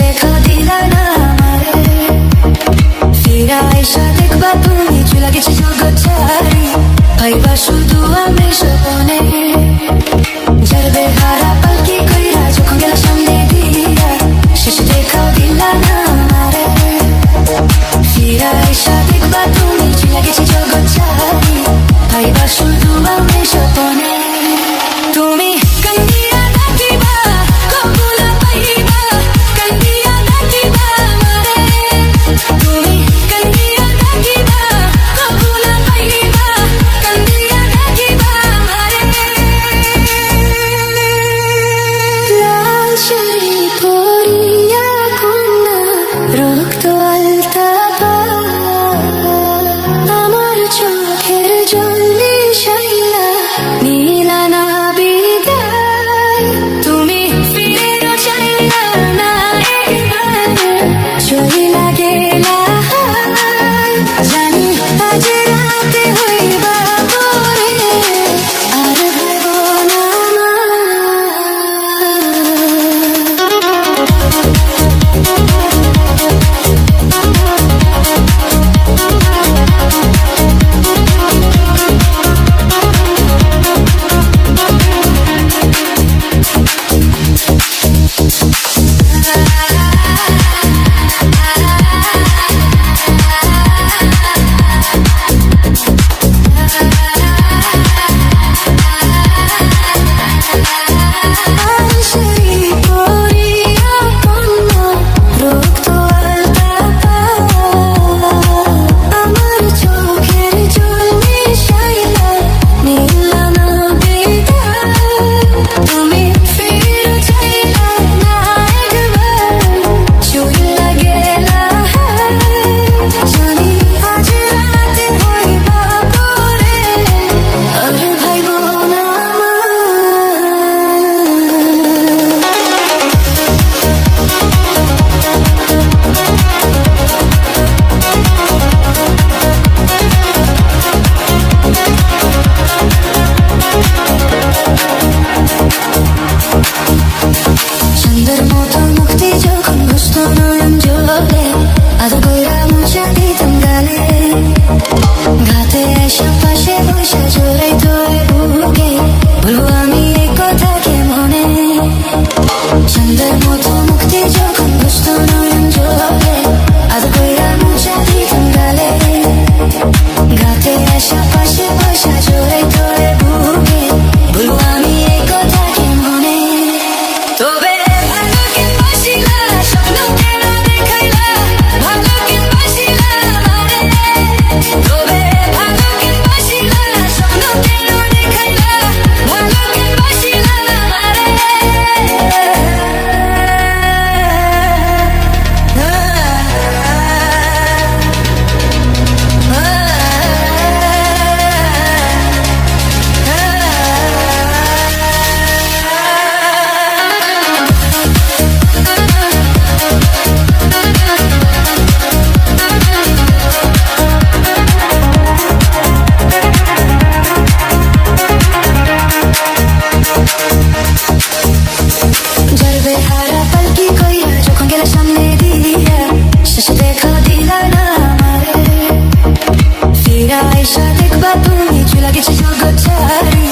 দেখা দিলা না আমারে, ফিরা আইসা দেখবা তুমি চুলা গেছে জগৎ ছাড়ি, ভাইবা শুধু আমি স্বপনে। যার বেহারা পালকি কইরা যখন গেলা সামনে দিয়া, শেষ দেখা দিলা না আমারে, ফিরা আইসা দেখবা তুমি চুলা গেছে জগৎ ছাড়ি, ভাইবা শুধু আমি স্বপনে। তুমি কান্দিয়া ডাকিবা কবুলা পাইবা, কান্দিয়া ডাকিবা আমারে, তুমি কান্দিয়া ডাকিবা কবুলা পাইবা, কান্দিয়া ডাকিবা আমারে। লাল শাড়ি পরিয়া কন্যা রক্ত আলতা পা, আমার চোখের জল মিশাইলা নীলা না বিদায়, তুমি ফিরে চাইলা না একবার, চইলা গেলা হায়। জানি আজ রাতে হইবা পরে, আর ভাইব না আইসা দেখবা তুমি চুলা গেছে জগৎ ছাড়ি,